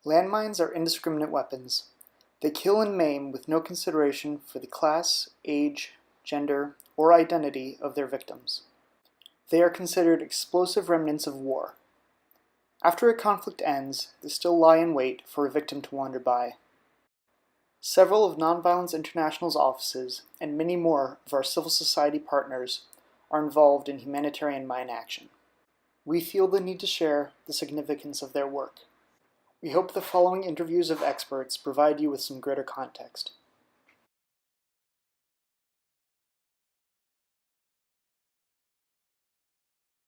Landmines are indiscriminate weapons. They kill and maim with no consideration for the class, age, gender, or identity of their victims. They are considered explosive remnants of war. After a conflict ends, they still lie in wait for a victim to wander by. Several of Nonviolence International's offices, and many more of our civil society partners, are involved in humanitarian mine action. We feel the need to share the significance of their work. We hope the following interviews of experts provide you with some greater context.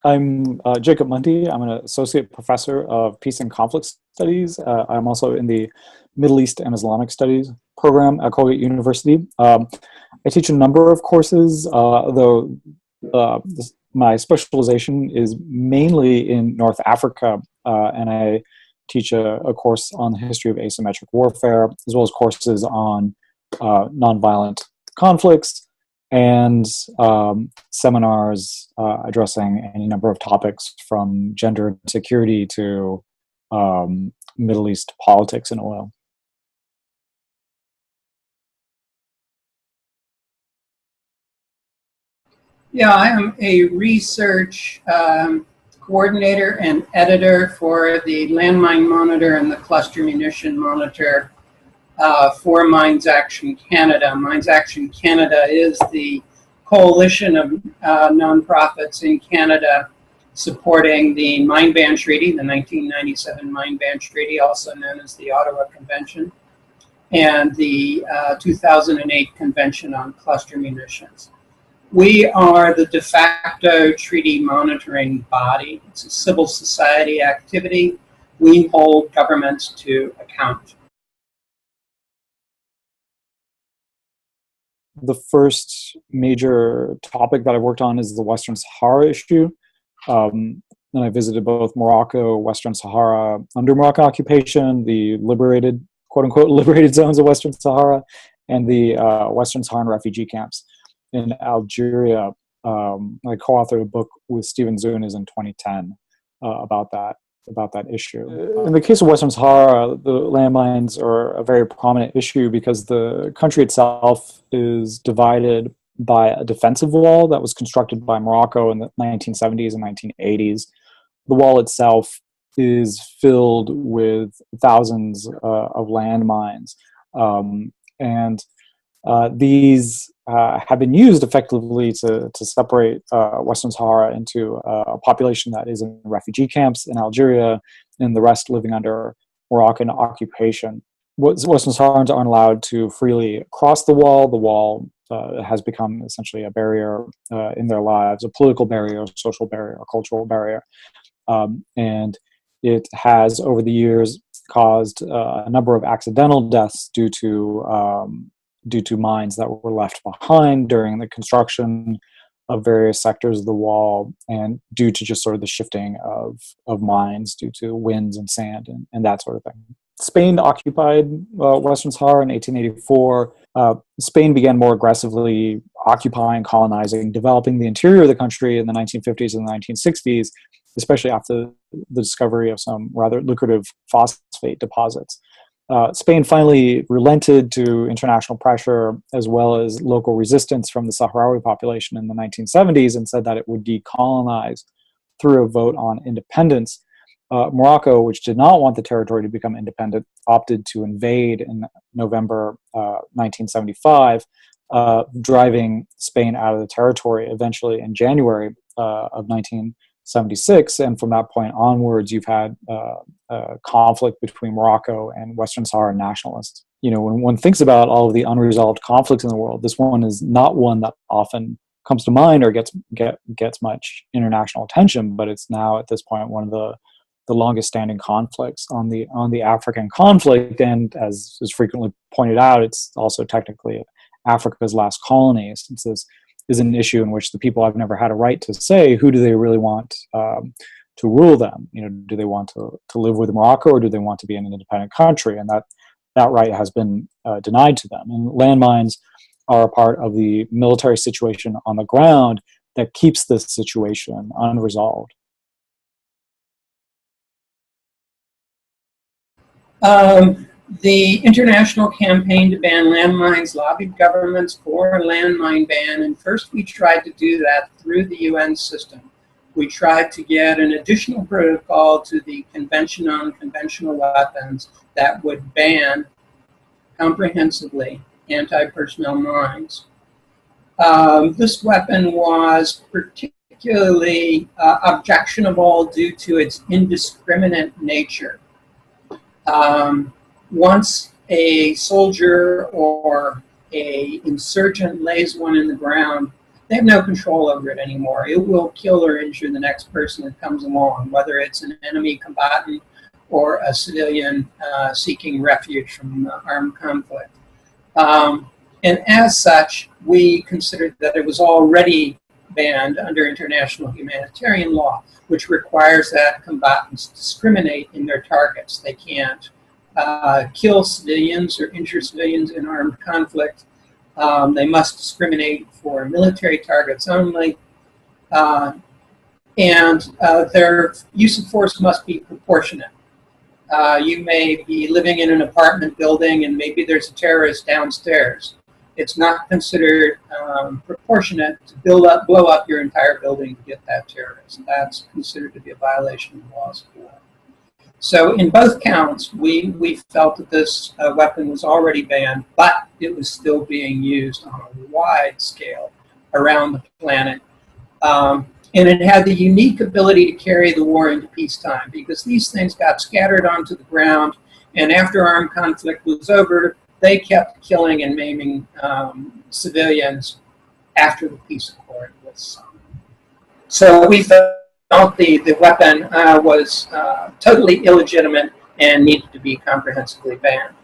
I'm Jacob Mundy. I'm an associate professor of peace and conflict studies. I'm also in the Middle East and Islamic studies program at Colgate University. I teach a number of courses, though my specialization is mainly in North Africa, and I teach a course on the history of asymmetric warfare, as well as courses on nonviolent conflicts, and seminars addressing any number of topics from gender security to Middle East politics and oil. Yeah, I am a research coordinator and editor for the Landmine Monitor and the Cluster Munition Monitor for Mines Action Canada. Mines Action Canada is the coalition of nonprofits in Canada supporting the Mine Ban Treaty, the 1997 Mine Ban Treaty, also known as the Ottawa Convention, and the 2008 Convention on Cluster Munitions. We are the de facto treaty monitoring body. It's a civil society activity. We hold governments to account. The first major topic that I worked on is the Western Sahara issue. And I visited both Morocco, Western Sahara under Moroccan occupation, the liberated, quote unquote, liberated zones of Western Sahara, and the Western Saharan refugee camps in Algeria. I co-authored a book with Stephen Zunis in 2010 about that issue. In the case of Western Sahara, the landmines are a very prominent issue because the country itself is divided by a defensive wall that was constructed by Morocco in the 1970s and 1980s. The wall itself is filled with thousands of landmines, and these have been used effectively to separate Western Sahara into a population that is in refugee camps in Algeria and the rest living under Moroccan occupation. Western Saharans aren't allowed to freely cross the wall. The wall has become essentially a barrier in their lives, a political barrier, a social barrier, a cultural barrier. And it has, over the years, caused a number of accidental deaths due to mines that were left behind during the construction of various sectors of the wall, and due to just sort of the shifting of mines due to winds and sand and that sort of thing. Spain occupied Western Sahara in 1884. Spain began more aggressively occupying, colonizing, developing the interior of the country in the 1950s and the 1960s, especially after the discovery of some rather lucrative phosphate deposits. Spain finally relented to international pressure as well as local resistance from the Sahrawi population in the 1970s and said that it would decolonize through a vote on independence. Morocco, which did not want the territory to become independent, opted to invade in November 1975, driving Spain out of the territory eventually in January of 1976. And from that point onwards, you've had a conflict between Morocco and Western Saharan nationalists. You know, when one thinks about all of the unresolved conflicts in the world, this one is not one that often comes to mind or gets much international attention, but it's now at this point one of the longest standing conflicts on the African conflict. And as is frequently pointed out, it's also technically Africa's last colony, since this is an issue in which the people have never had a right to say who do they really want to rule them. You know, do they want to live with Morocco, or do they want to be in an independent country? And that right has been denied to them. And landmines are a part of the military situation on the ground that keeps this situation unresolved. The international campaign to ban landmines lobbied governments for a landmine ban, and first we tried to do that through the UN system. We tried to get an additional protocol to the Convention on Conventional Weapons that would ban comprehensively anti-personnel mines. This weapon was particularly objectionable due to its indiscriminate nature. Once a soldier or a insurgent lays one in the ground, they have no control over it anymore. It will kill or injure the next person that comes along, whether it's an enemy combatant or a civilian seeking refuge from armed conflict. And as such, we considered that it was already banned under international humanitarian law, which requires that combatants discriminate in their targets. They can't kill civilians or injure civilians in armed conflict. They must discriminate for military targets only. And their use of force must be proportionate. You may be living in an apartment building and maybe there's a terrorist downstairs. It's not considered proportionate to blow up your entire building to get that terrorist. That's considered to be a violation of the laws of war. So in both counts, we felt that this weapon was already banned, but it was still being used on a wide scale around the planet. And it had the unique ability to carry the war into peacetime, because these things got scattered onto the ground, and after armed conflict was over, they kept killing and maiming civilians after the peace accord was signed. So we felt the weapon was totally illegitimate and needed to be comprehensively banned.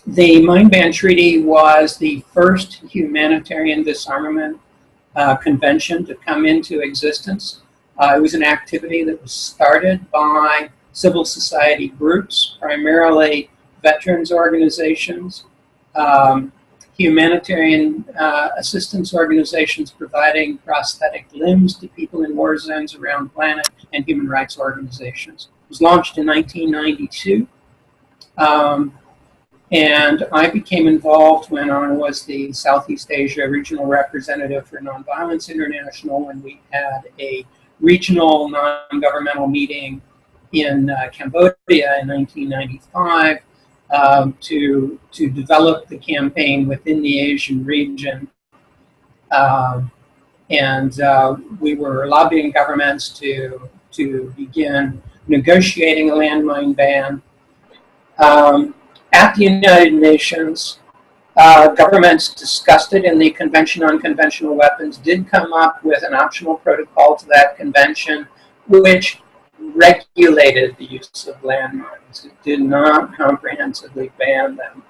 The Mine Ban Treaty was the first humanitarian disarmament convention to come into existence. It was an activity that was started by civil society groups, primarily veterans organizations, humanitarian assistance organizations providing prosthetic limbs to people in war zones around the planet, and human rights organizations. It was launched in 1992. And I became involved when I was the Southeast Asia regional representative for Nonviolence International, when we had a regional non-governmental meeting in Cambodia in 1995 to develop the campaign within the Asian region. We were lobbying governments to begin negotiating a landmine ban. At the United Nations, governments discussed it, and the Convention on Conventional Weapons did come up with an optional protocol to that convention, which regulated the use of landmines. It did not comprehensively ban them.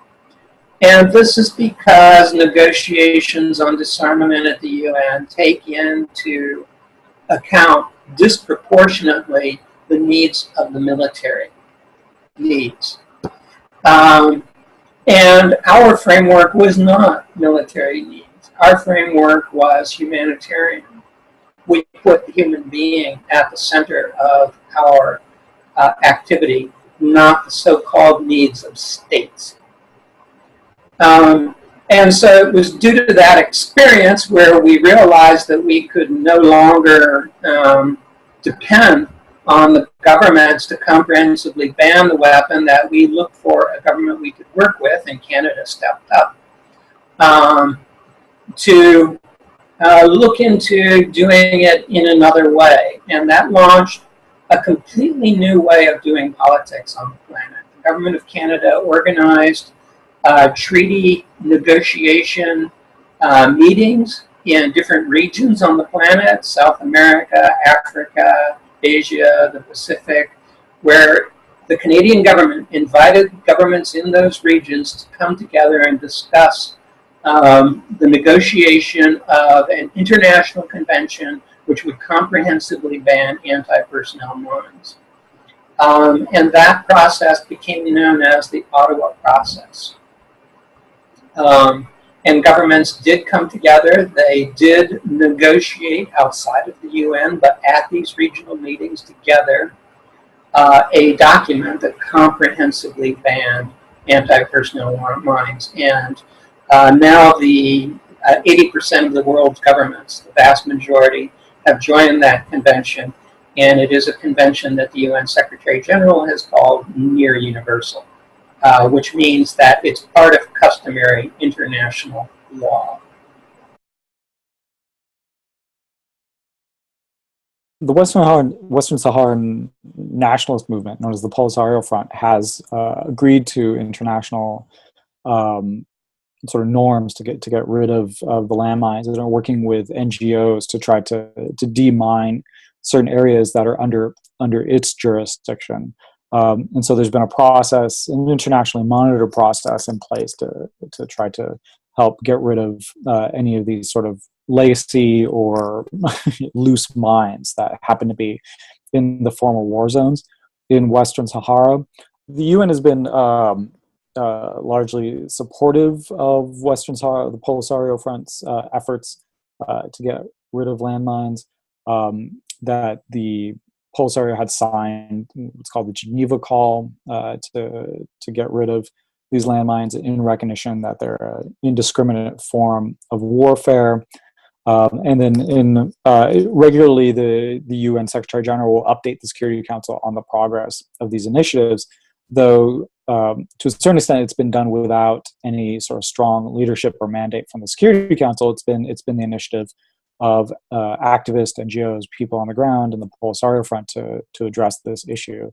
And this is because negotiations on disarmament at the UN take into account disproportionately the needs of the military needs. And our framework was not military needs. Our framework was humanitarian. We put the human being at the center of our activity, not the so-called needs of states. And so it was due to that experience where we realized that we could no longer depend on the governments to comprehensively ban the weapon, that we looked for a government we could work with, and Canada stepped up to look into doing it in another way. And that launched a completely new way of doing politics on the planet. The Government of Canada organized treaty negotiation meetings in different regions on the planet: South America, Africa, Asia, the Pacific, where the Canadian government invited governments in those regions to come together and discuss the negotiation of an international convention which would comprehensively ban anti-personnel mines. And that process became known as the Ottawa process. And governments did come together. They did negotiate outside of the UN, but at these regional meetings together, a document that comprehensively banned anti-personnel mines. And now the 80% of the world's governments, the vast majority, have joined that convention. And it is a convention that the UN Secretary General has called near universal, which means that it's part of customary international law. The Western Saharan nationalist movement, known as the Polisario Front, has agreed to international sort of norms to get rid of the landmines, and are working with NGOs to try to demine certain areas that are under its jurisdiction. And so there's been a process, an internationally monitored process in place to try to help get rid of any of these sort of legacy or loose mines that happen to be in the former war zones in Western Sahara. The UN has been largely supportive of Western Sahara, the Polisario Front's efforts to get rid of landmines. That the Polisario had signed what's called the Geneva Call to get rid of these landmines in recognition that they're an indiscriminate form of warfare. And then regularly the UN Secretary General will update the Security Council on the progress of these initiatives, though to a certain extent it's been done without any sort of strong leadership or mandate from the Security Council. It's been the initiative of activists, NGOs, people on the ground in the Polisario Front to address this issue,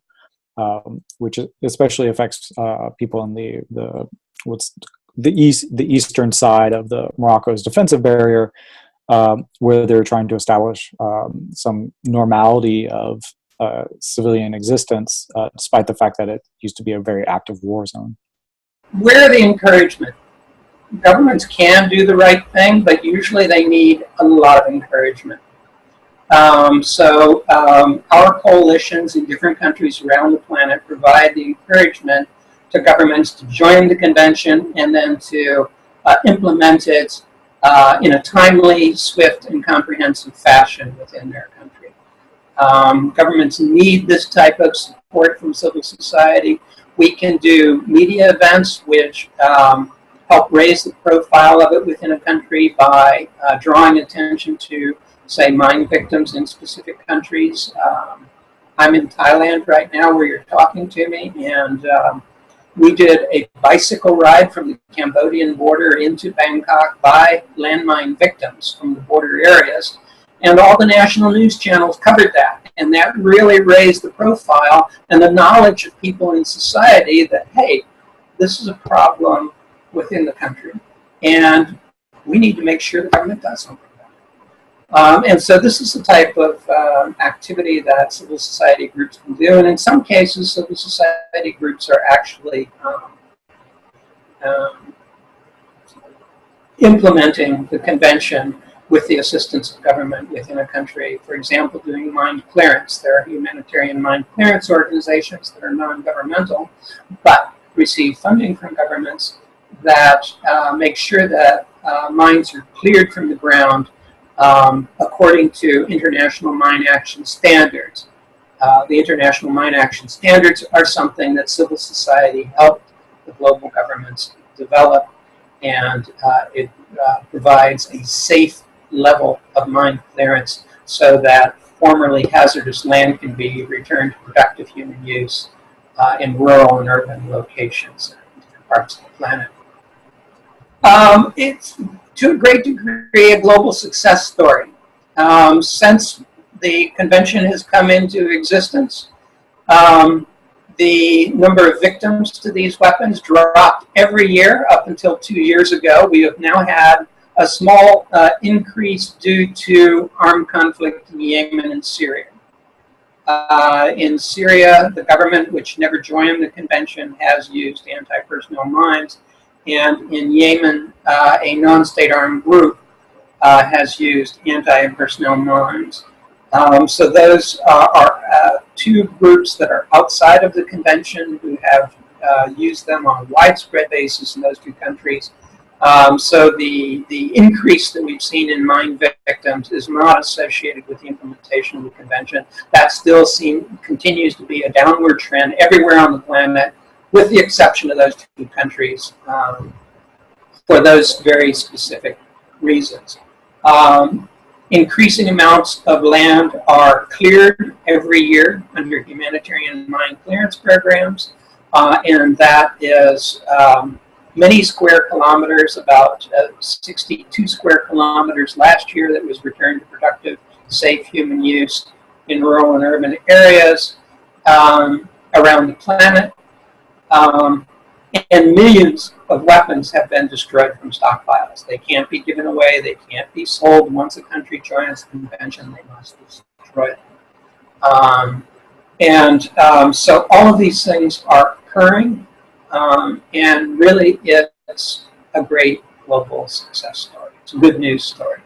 which especially affects people in the eastern side of the Morocco's defensive barrier, where they're trying to establish some normality of civilian existence, despite the fact that it used to be a very active war zone. Where the encouragement? Governments can do the right thing, but usually they need a lot of encouragement. So our coalitions in different countries around the planet provide the encouragement to governments to join the convention and then to implement it in a timely, swift, and comprehensive fashion within their country. Governments need this type of support from civil society. We can do media events which help raise the profile of it within a country by drawing attention to, say, mine victims in specific countries. I'm in Thailand right now where you're talking to me, and we did a bicycle ride from the Cambodian border into Bangkok by landmine victims from the border areas, and all the national news channels covered that, and that really raised the profile and the knowledge of people in society that, hey, this is a problem within the country, and we need to make sure the government does something about it. And so this is the type of activity that civil society groups can do, and in some cases civil society groups are actually implementing the convention with the assistance of government within a country. For example, doing mine clearance. There are humanitarian mine clearance organizations that are non-governmental but receive funding from governments that make sure that mines are cleared from the ground according to international mine action standards. The international mine action standards are something that civil society helped the global governments develop, and it provides a safe level of mine clearance so that formerly hazardous land can be returned to productive human use in rural and urban locations in different parts of the planet. It's, to a great degree, a global success story. Since the convention has come into existence, the number of victims to these weapons dropped every year up until 2 years ago. We have now had a small increase due to armed conflict in Yemen and Syria. In Syria, the government, which never joined the convention, has used anti-personnel mines. And in Yemen, a non-state armed group has used anti-personnel mines. So those are two groups that are outside of the convention who have used them on a widespread basis in those two countries. So the increase that we've seen in mine victims is not associated with the implementation of the convention. That still continues to be a downward trend everywhere on the planet, with the exception of those two countries, for those very specific reasons. Increasing amounts of land are cleared every year under humanitarian mine clearance programs, and that is many square kilometers, about 62 square kilometers last year that was returned to productive, safe human use in rural and urban areas around the planet. And millions of weapons have been destroyed from stockpiles. They can't be given away. They can't be sold. Once a country joins the convention, they must destroy them. So all of these things are occurring, and really it's a great global success story. It's a good news story.